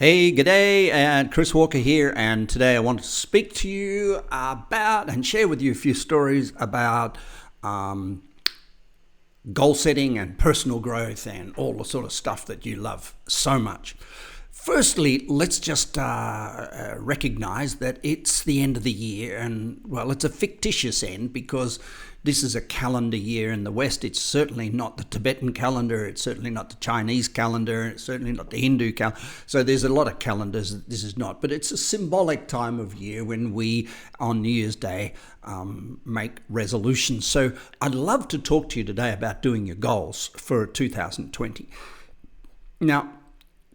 Hey, g'day, and Chris Walker here, and today I want to speak to you about and share with you a few stories about goal setting and personal growth and all the sort of stuff that you love so much. Firstly, let's just recognize that it's the end of the year, and well, it's a fictitious end because this is a calendar year in the West. It's certainly not the Tibetan calendar, it's certainly not the Chinese calendar, it's certainly not the Hindu calendar. So there's a lot of calendars that this is not, but it's a symbolic time of year when we, on New Year's Day, make resolutions. So I'd love to talk to you today about doing your goals for 2020. Now,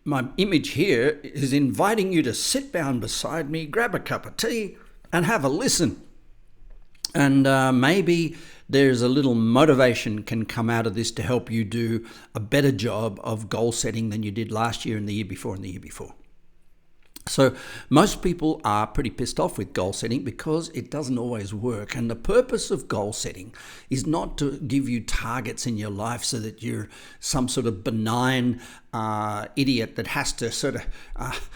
my image here is inviting you to sit down beside me, grab a cup of tea, and have a listen. And maybe there's a little motivation can come out of this to help you do a better job of goal setting than you did last year and the year before and the year before. So most people are pretty pissed off with goal setting because it doesn't always work. And the purpose of goal setting is not to give you targets in your life so that you're some sort of benign idiot that has to sort of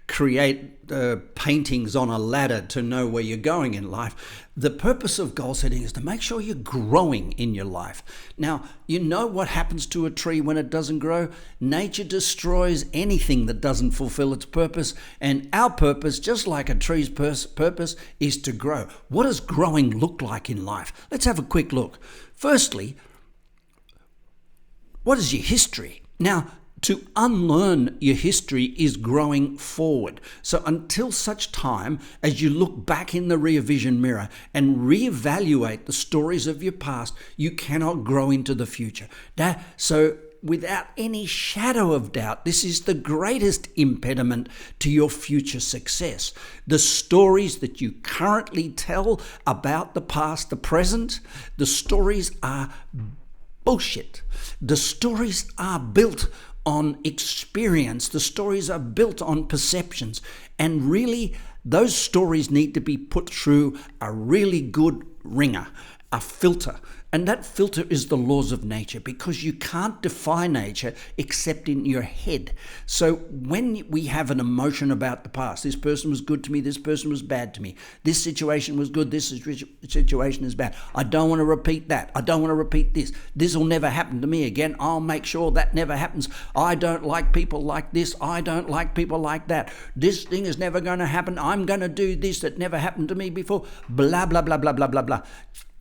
create paintings on a ladder to know where you're going in life. The purpose of goal setting is to make sure you're growing in your life. Now, you know what happens to a tree when it doesn't grow? Nature destroys anything that doesn't fulfill its purpose, and our purpose, just like a tree's purpose, is to grow. What does growing look like in life? Let's have a quick look. Firstly, what is your history? Now, to unlearn your history is growing forward. So until such time as you look back in the rear vision mirror and reevaluate the stories of your past, you cannot grow into the future. So without any shadow of doubt, this is the greatest impediment to your future success. The stories that you currently tell about the past, the present, the stories are bullshit. The stories are built on experience. The stories are built on perceptions. And really, those stories need to be put through a really good ringer, a filter. And that filter is the laws of nature, because you can't define nature except in your head. So when we have an emotion about the past, this person was good to me, this person was bad to me, this situation was good, this situation is bad, I don't want to repeat that, I don't want to repeat this, this will never happen to me again, I'll make sure that never happens, I don't like people like this, I don't like people like that, this thing is never going to happen, I'm going to do this that never happened to me before, blah, blah, blah, blah, blah, blah, blah.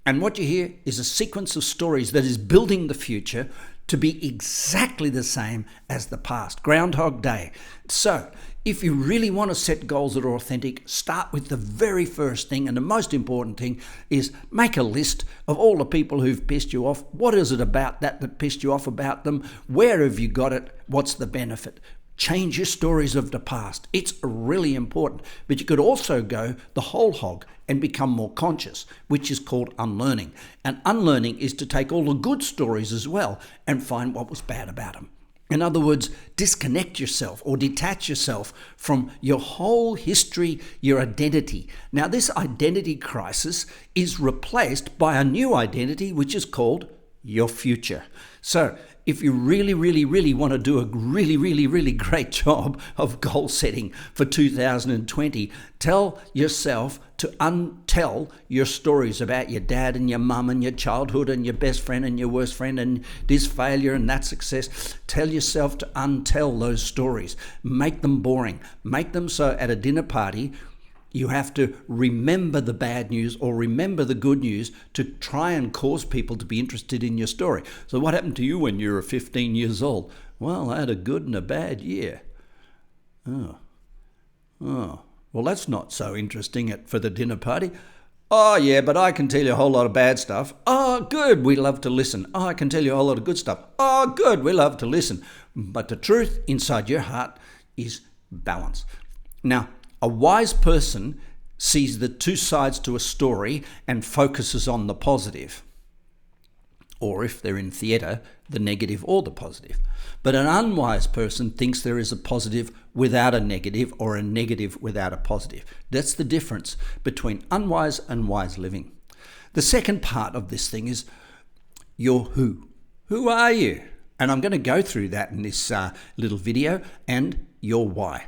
And what you hear is a sequence of stories that is building the future to be exactly the same as the past. Groundhog Day. So, if you really want to set goals that are authentic, start with the very first thing, and the most important thing is make a list of all the people who've pissed you off. What is it about that pissed you off about them? Where have you got it? What's the benefit? Change your stories of the past. It's really important. But you could also go the whole hog and become more conscious, which is called unlearning. And unlearning is to take all the good stories as well and find what was bad about them. In other words, disconnect yourself or detach yourself from your whole history, your identity. Now, this identity crisis is replaced by a new identity, which is called your future. So if you really, really, really want to do a really, really, really great job of goal setting for 2020, tell yourself to untell your stories about your dad and your mum and your childhood and your best friend and your worst friend and this failure and that success. Tell yourself to untell those stories. Make them boring. Make them so at a dinner party, you have to remember the bad news or remember the good news to try and cause people to be interested in your story. So what happened to you when you were 15 years old? Well, I had a good and a bad year. Oh. Well, that's not so interesting for the dinner party. Oh, yeah, but I can tell you a whole lot of bad stuff. Oh, good, we love to listen. Oh, I can tell you a whole lot of good stuff. Oh, good, we love to listen. But the truth inside your heart is balance. Now, a wise person sees the two sides to a story and focuses on the positive. Or if they're in theatre, the negative or the positive. But an unwise person thinks there is a positive without a negative or a negative without a positive. That's the difference between unwise and wise living. The second part of this thing is your who. Who are you? And I'm going to go through that in this little video, and your why.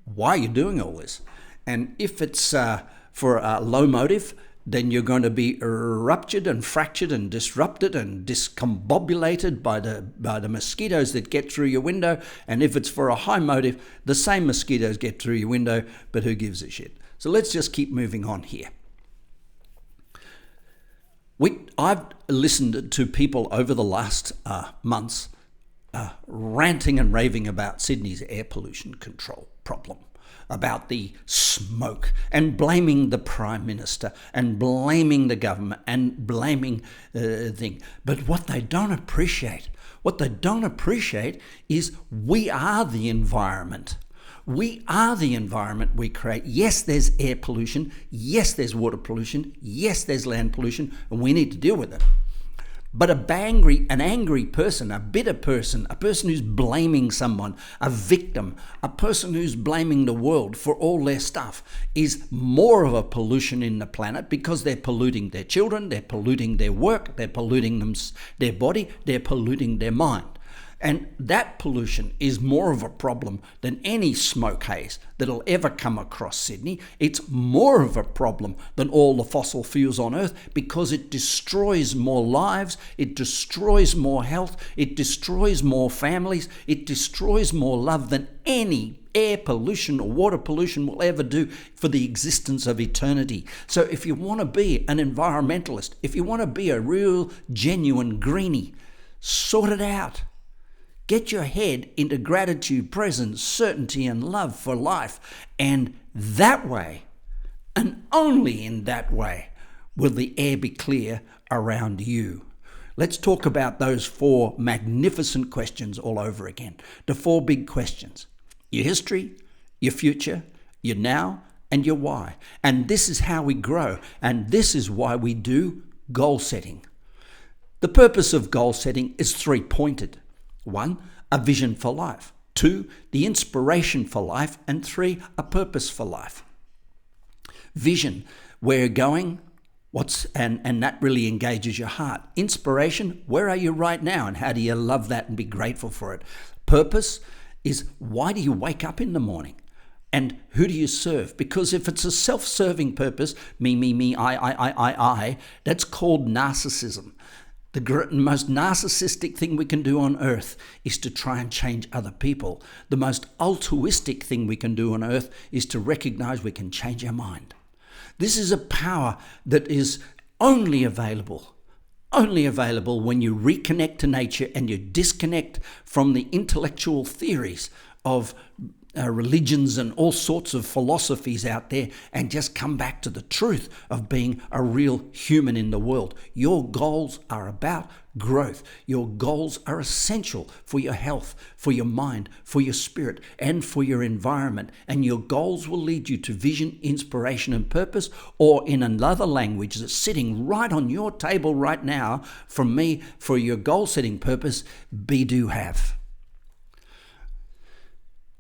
Why are you doing all this? And if it's for a low motive, then you're going to be ruptured and fractured and disrupted and discombobulated by the mosquitoes that get through your window. And if it's for a high motive, the same mosquitoes get through your window, but who gives a shit? So let's just keep moving on here. I've listened to people over the last months ranting and raving about Sydney's air pollution control problem, about the smoke, and blaming the Prime Minister and blaming the government and blaming thing. But what they don't appreciate is we are the environment. We are the environment we create. Yes, there's air pollution. Yes, there's water pollution. Yes, there's land pollution, and we need to deal with it. But an angry person, a bitter person, a person who's blaming someone, a victim, a person who's blaming the world for all their stuff is more of a pollution in the planet, because they're polluting their children, they're polluting their work, they're polluting their body, they're polluting their mind. And that pollution is more of a problem than any smoke haze that'll ever come across Sydney. It's more of a problem than all the fossil fuels on Earth, because it destroys more lives, it destroys more health, it destroys more families, it destroys more love than any air pollution or water pollution will ever do for the existence of eternity. So if you want to be an environmentalist, if you want to be a real, genuine greenie, sort it out. Get your head into gratitude, presence, certainty, and love for life. And that way, and only in that way, will the air be clear around you. Let's talk about those 4 magnificent questions all over again. The 4 big questions: your history, your future, your now, and your why. And this is how we grow. And this is why we do goal setting. The purpose of goal setting is 3-pointed. 1, a vision for life. 2, the inspiration for life. And 3, a purpose for life. Vision, where you're going, and that really engages your heart. Inspiration, where are you right now, and how do you love that and be grateful for it? Purpose is, why do you wake up in the morning? And who do you serve? Because if it's a self-serving purpose, me, I, that's called narcissism. The most narcissistic thing we can do on earth is to try and change other people. The most altruistic thing we can do on earth is to recognize we can change our mind. This is a power that is only available when you reconnect to nature and you disconnect from the intellectual theories of religions and all sorts of philosophies out there, and just come back to the truth of being a real human in the world. Your goals are about growth. Your goals are essential for your health, for your mind, for your spirit, and for your environment. And your goals will lead you to vision, inspiration, and purpose, or in another language that's sitting right on your table right now from me for your goal setting purpose: be, do, have.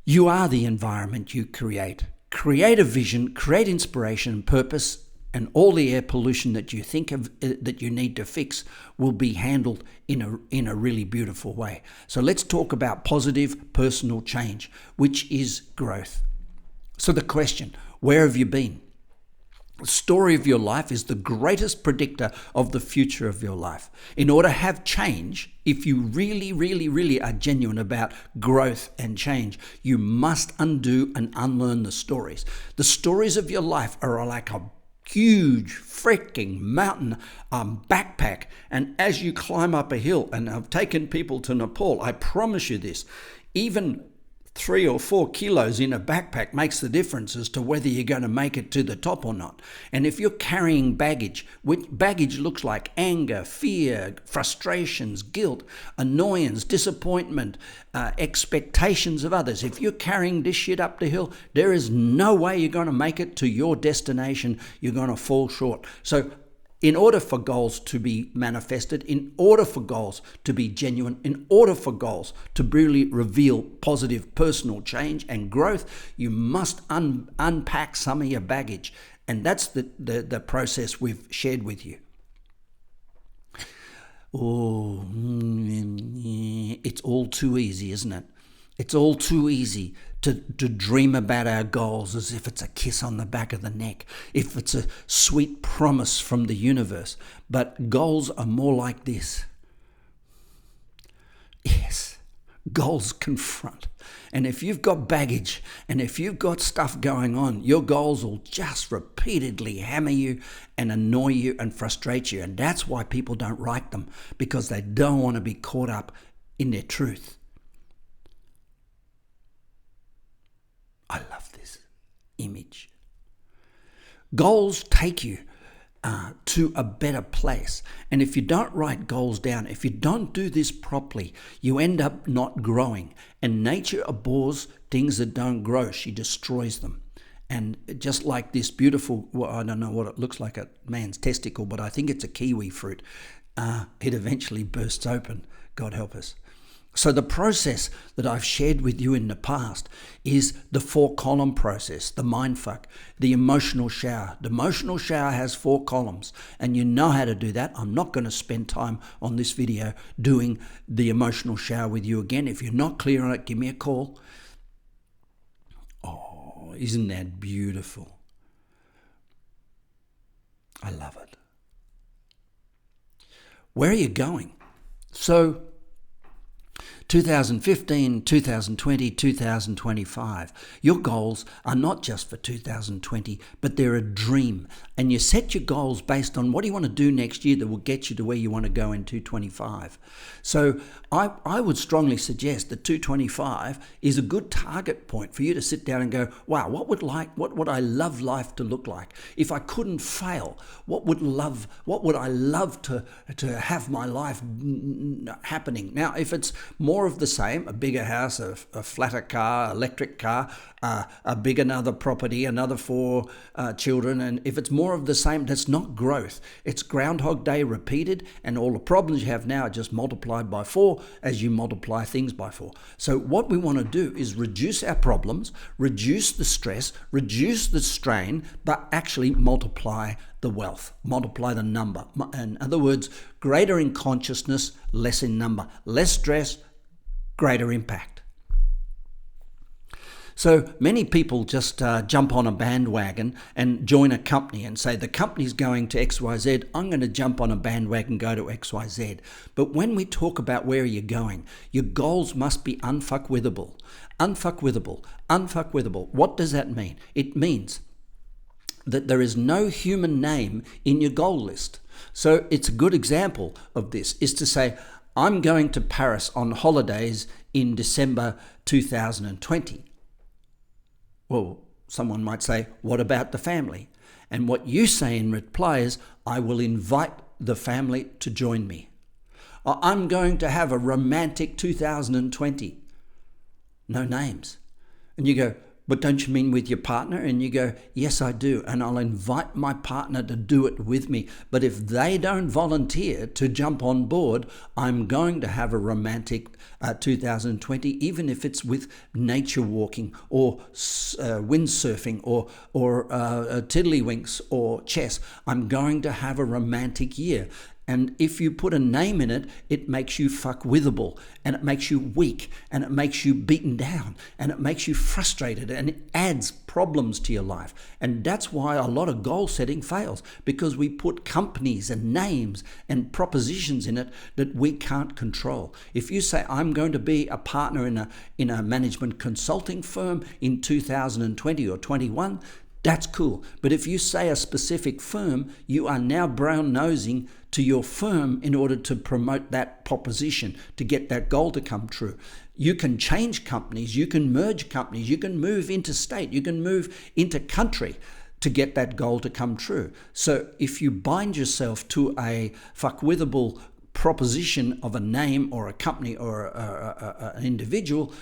You are the environment you create. Create a vision, create inspiration and purpose, and all the air pollution that you think of that you need to fix will be handled in a really beautiful way. So let's talk about positive personal change, which is growth. So the question, where have you been? The story of your life is the greatest predictor of the future of your life. In order to have change, if you really are genuine about growth and change, you must undo and unlearn the stories. The stories of your life are like a huge freaking mountain backpack. And as you climb up a hill, and I've taken people to Nepal, I promise you this, even 3 or 4 kilos in a backpack makes the difference as to whether you're going to make it to the top or not. And if you're carrying baggage, which baggage looks like anger, fear, frustrations, guilt, annoyance, disappointment, expectations of others, if you're carrying this shit up the hill, there is no way you're going to make it to your destination. You're going to fall short. So in order for goals to be manifested, in order for goals to be genuine, in order for goals to really reveal positive personal change and growth, you must unpack some of your baggage. And that's the process we've shared with you. It's all too easy, isn't it? It's all too easy to dream about our goals as if it's a kiss on the back of the neck, if it's a sweet promise from the universe. But goals are more like this. Yes, goals confront. And if you've got baggage and if you've got stuff going on, your goals will just repeatedly hammer you and annoy you and frustrate you. And that's why people don't write them, because they don't want to be caught up in their truth. I love this image. Goals take you to a better place. And if you don't write goals down, if you don't do this properly, you end up not growing. And nature abhors things that don't grow. She destroys them. And just like this beautiful, well, I don't know what it looks like, a man's testicle, but I think it's a kiwi fruit. It eventually bursts open. God help us. So the process that I've shared with you in the past is the 4-column process, the mindfuck, the emotional shower. The emotional shower has 4 columns, and you know how to do that. I'm not going to spend time on this video doing the emotional shower with you again. If you're not clear on it, give me a call. Oh, isn't that beautiful? I love it. Where are you going? So 2015, 2020, 2025. Your goals are not just for 2020, but they're a dream. And you set your goals based on what do you want to do next year that will get you to where you want to go in 2025. So I would strongly suggest that 225 is a good target point for you to sit down and go, wow, what would I love life to look like? If I couldn't fail, what would I love to have my life happening? Now, if it's more of the same, a bigger house, a flatter car, electric car, a big another property, another 4 children, and if it's more of the same, that's not growth. It's Groundhog Day repeated, and all the problems you have now are just multiplied by 4 as you multiply things by 4. So what we want to do is reduce our problems, reduce the stress, reduce the strain, but actually multiply the wealth, multiply the number. In other words, greater in consciousness, less in number, less stress, greater impact. So many people just jump on a bandwagon and join a company and say, the company's going to XYZ, I'm going to jump on a bandwagon, go to XYZ. But when we talk about where you're going, your goals must be unfuckwithable. Unfuckwithable. Unfuckwithable. What does that mean? It means that there is no human name in your goal list. So it's a good example of this is to say, I'm going to Paris on holidays in December 2020. Well, someone might say, what about the family? And what you say in reply is, I will invite the family to join me. Or I'm going to have a romantic 2020. No names. And you go, but don't you mean with your partner? And you go, yes, I do. And I'll invite my partner to do it with me. But if they don't volunteer to jump on board, I'm going to have a romantic 2020, even if it's with nature walking or windsurfing or tiddlywinks or chess. I'm going to have a romantic year. And if you put a name in it, it makes you fuckwithable, and it makes you weak, and it makes you beaten down, and it makes you frustrated, and it adds problems to your life. And that's why a lot of goal setting fails, because we put companies and names and propositions in it that we can't control. If you say, I'm going to be a partner in a management consulting firm in 2020 or 21, that's cool. But if you say a specific firm, you are now brown-nosing to your firm in order to promote that proposition, to get that goal to come true. You can change companies, you can merge companies, you can move interstate, you can move intercountry to get that goal to come true. So if you bind yourself to a fuckwithable proposition of a name or a company or an individual,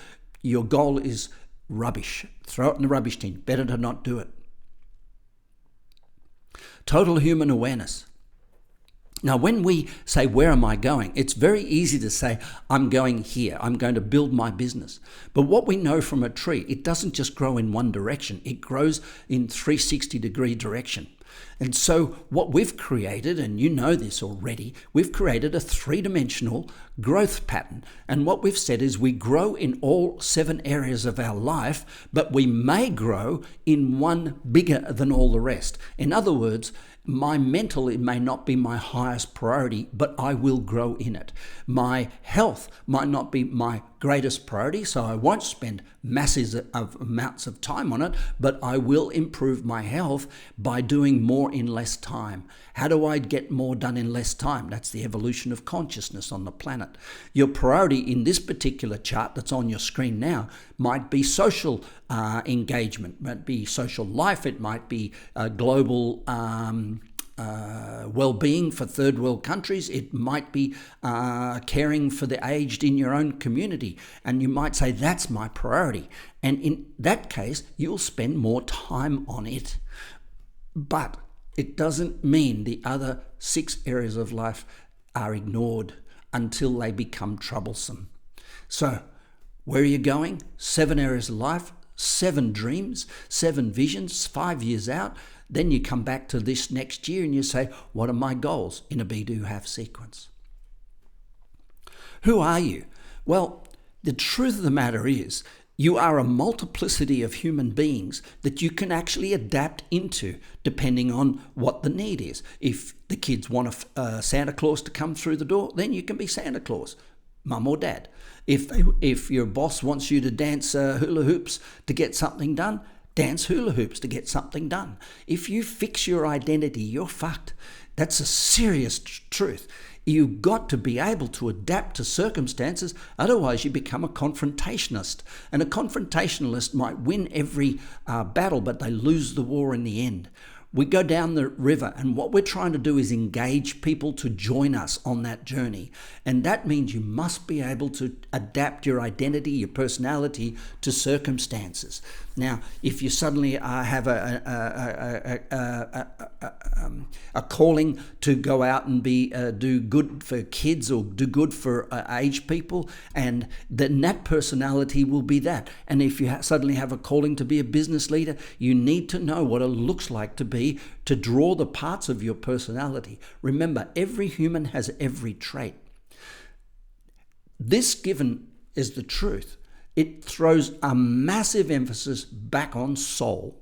your goal is rubbish. Throw it in the rubbish tin. Better to not do it. Total human awareness. Now, when we say, where am I going? It's very easy to say, I'm going here. I'm going to build my business. But what we know from a tree, it doesn't just grow in one direction. It grows in 360-degree direction. And so what we've created, and you know this already, we've created a three-dimensional growth pattern. And what we've said is we grow in all 7 areas of our life, but we may grow in one bigger than all the rest. In other words, my mental, it may not be my highest priority, but I will grow in it. My health might not be my greatest priority, so I won't spend massive amounts of time on it, but I will improve my health by doing more in less time. How do I get more done in less time? That's the evolution of consciousness on the planet. Your priority in this particular chart that's on your screen now might be social engagement, might be social life, it might be global well-being for third world countries. It might be caring for the aged in your own community. And you might say, that's my priority. And in that case, you'll spend more time on it. But it doesn't mean the other 6 areas of life are ignored until they become troublesome. So, where are you going? 7 areas of life, 7 dreams, 7 visions, 5 years out. Then you come back to this next year and you say, what are my goals in a be, do, have sequence? Who are you? Well, the truth of the matter is, you are a multiplicity of human beings that you can actually adapt into depending on what the need is. If the kids want Santa Claus to come through the door, then you can be Santa Claus, mum or dad. If your boss wants you to dance hula hoops to get something done, dance hula hoops to get something done. If you fix your identity, you're fucked. That's a serious truth. You've got to be able to adapt to circumstances, otherwise you become a confrontationalist. And a confrontationalist might win every battle, but they lose the war in the end. We go down the river, and what we're trying to do is engage people to join us on that journey. And that means you must be able to adapt your identity, your personality to circumstances. Now, if you suddenly have a calling to go out and do good for kids or do good for aged people, and then that personality will be that. And if you suddenly have a calling to be a business leader, you need to know what it looks like to draw the parts of your personality. Remember, every human has every trait. This given is the truth. It throws a massive emphasis back on soul,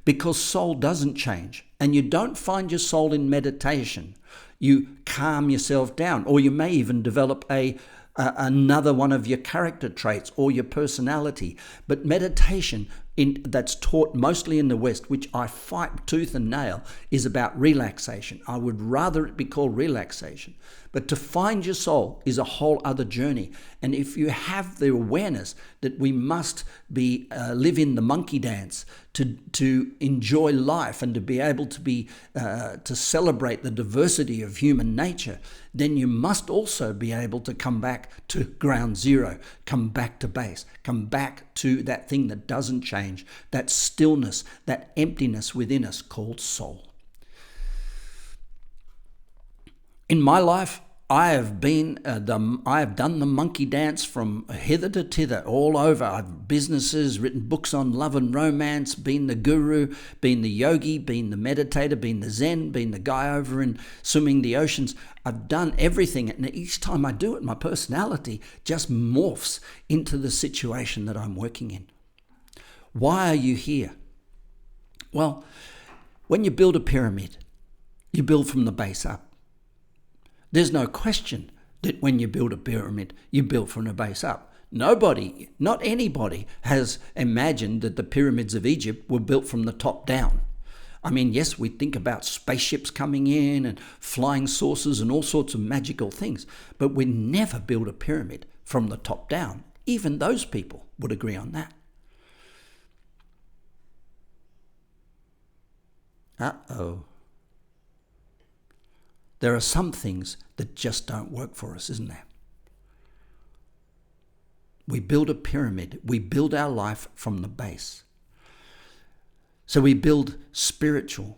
because soul doesn't change. And you don't find your soul in meditation. You calm yourself down, or you may even develop another one of your character traits or your personality. But meditation that's taught mostly in the West, which I fight tooth and nail, is about relaxation. I would rather it be called relaxation. But to find your soul is a whole other journey. And if you have the awareness that we must be live in the monkey dance to enjoy life and to be able to be to celebrate the diversity of human nature, then you must also be able to come back to ground zero, come back to base, come back to that thing that doesn't change, that stillness, that emptiness within us called soul. In my life, I have done the monkey dance from hither to thither, all over. I've businesses, written books on love and romance, been the guru, been the yogi, been the meditator, been the Zen, been the guy over in swimming the oceans. I've done everything, and each time I do it, my personality just morphs into the situation that I'm working in. Why are you here? Well, when you build a pyramid, you build from the base up. There's no question that when you build a pyramid, you build from the base up. Nobody, not anybody, has imagined that the pyramids of Egypt were built from the top down. I mean, yes, we think about spaceships coming in and flying saucers and all sorts of magical things, but we never build a pyramid from the top down. Even those people would agree on that. Uh-oh. There are some things that just don't work for us, isn't there? We build a pyramid. We build our life from the base. So we build spiritual,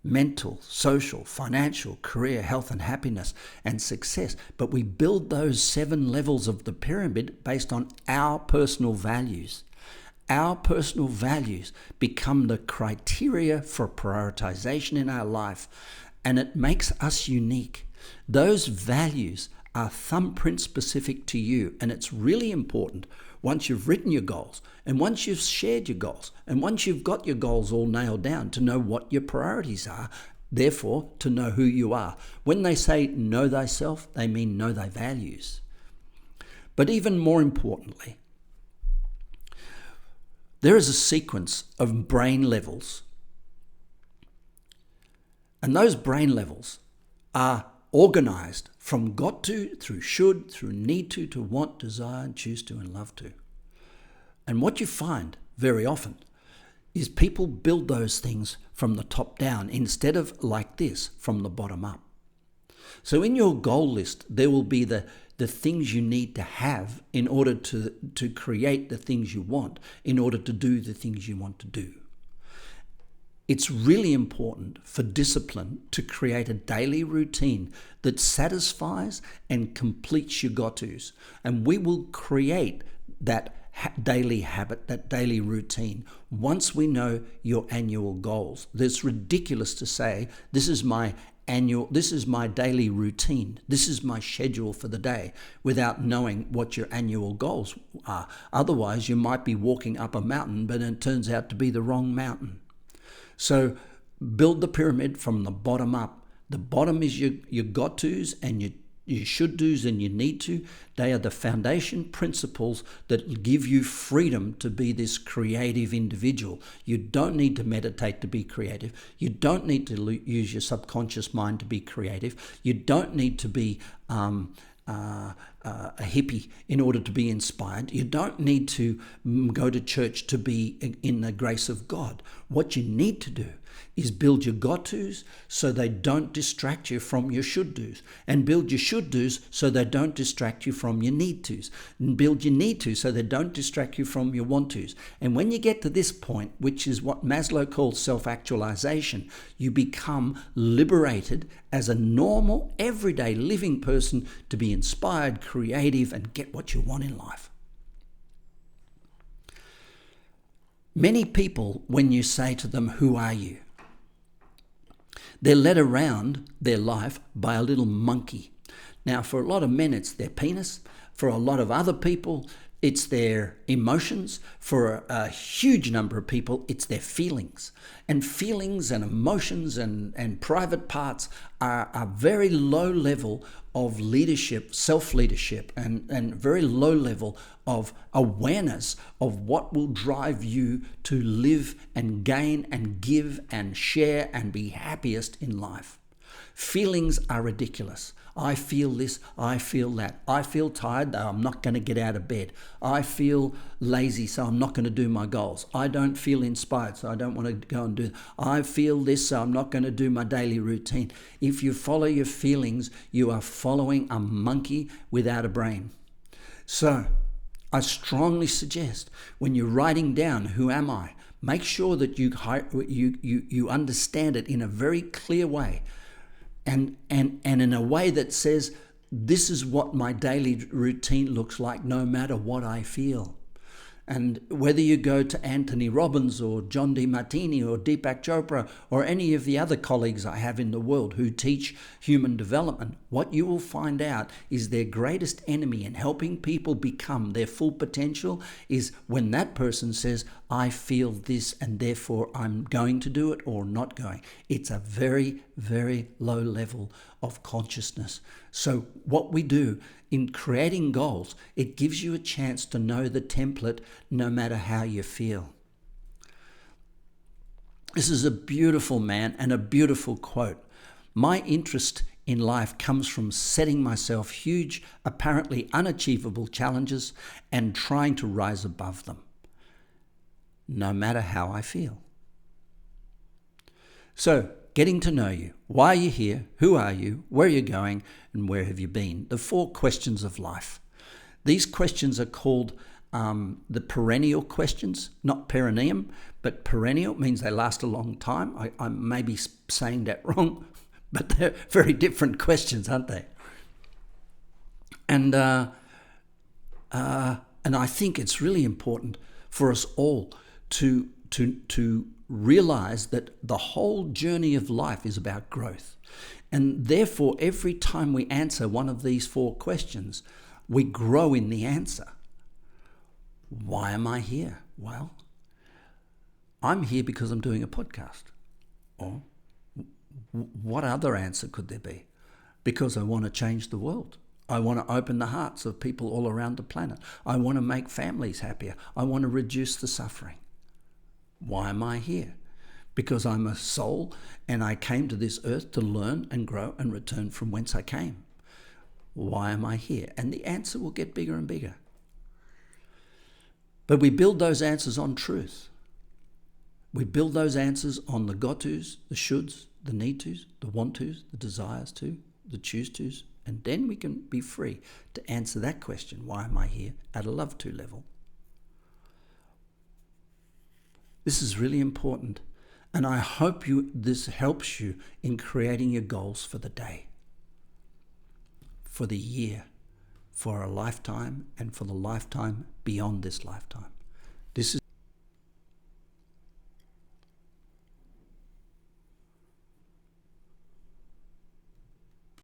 mental, social, financial, career, health and happiness and success. But we build those 7 levels of the pyramid based on our personal values, Our personal values become the criteria for prioritization in our life, and it makes us unique. Those values are thumbprint specific to you, and it's really important once you've written your goals and once you've shared your goals and once you've got your goals all nailed down to know what your priorities are, therefore to know who you are. When they say know thyself, they mean know thy values. But even more importantly, there is a sequence of brain levels, and those brain levels are organized from got to, through should, through need to want, desire, and choose to, and love to. And what you find very often is people build those things from the top down instead of like this, from the bottom up. So in your goal list, there will be the things you need to have in order to create the things you want, in order to do the things you want to do. It's really important for discipline to create a daily routine that satisfies and completes your got-tos. And we will create that daily habit, that daily routine, once we know your annual goals. It's ridiculous to say, this is my daily routine, this is my schedule for the day, without knowing what your annual goals are. Otherwise, you might be walking up a mountain, but it turns out to be the wrong mountain. So build the pyramid from the bottom up. The bottom is your got-tos and your should-dos and your need to. They are the foundation principles that give you freedom to be this creative individual. You don't need to meditate to be creative. You don't need to use your subconscious mind to be creative. You don't need to be a hippie in order to be inspired. You don't need to go to church to be in the grace of God. What you need to do is build your got-tos so they don't distract you from your should-dos, and build your should-dos so they don't distract you from your need-tos, and build your need-tos so they don't distract you from your want-tos. And when you get to this point, which is what Maslow calls self-actualization, you become liberated as a normal, everyday living person to be inspired, creative, and get what you want in life. Many people, when you say to them, "Who are you?" they're led around their life by a little monkey. Now, for a lot of men, it's their penis. For a lot of other people, it's their emotions. For a huge number of people, it's their feelings. And feelings and emotions and private parts are a very low level of leadership, self-leadership, and very low level of awareness of what will drive you to live and gain and give and share and be happiest in life. Feelings are ridiculous. I feel this, I feel that. I feel tired, though I'm not going to get out of bed. I feel lazy, so I'm not going to do my goals. I don't feel inspired, so I don't want to go and do it. I feel this, so I'm not going to do my daily routine. If you follow your feelings, you are following a monkey without a brain. So I strongly suggest when you're writing down, who am I? Make sure that you understand it in a very clear way. And in a way that says, this is what my daily routine looks like no matter what I feel. And whether you go to Anthony Robbins or John DeMartini or Deepak Chopra or any of the other colleagues I have in the world who teach human development, what you will find out is their greatest enemy in helping people become their full potential is when that person says, I feel this and therefore I'm going to do it or not going. It's a very, very low level of consciousness. So what we do in creating goals, it gives you a chance to know the template no matter how you feel. This is a beautiful man and a beautiful quote. My interest in life comes from setting myself huge, apparently unachievable challenges and trying to rise above them, no matter how I feel. So, getting to know you. Why are you here? Who are you? Where are you going? And where have you been? The 4 questions of life. These questions are called the perennial questions, not perineum, but perennial means they last a long time. I may be saying that wrong, but they're very different questions, aren't they? And I think it's really important for us all to realize that the whole journey of life is about growth. And therefore, every time we answer one of these 4 questions, we grow in the answer. Why am I here? Well, I'm here because I'm doing a podcast. Or what other answer could there be? Because I want to change the world. I want to open the hearts of people all around the planet. I want to make families happier. I want to reduce the suffering. Why am I here? Because I'm a soul and I came to this earth to learn and grow and return from whence I came. Why am I here? And the answer will get bigger and bigger. But we build those answers on truth. We build those answers on the got tos, the shoulds, the need tos, the want tos, the desires to, the choose tos, and then we can be free to answer that question, why am I here, at a love to level. This is really important, and I hope this helps you in creating your goals for the day, for the year, for a lifetime, and for the lifetime beyond this lifetime.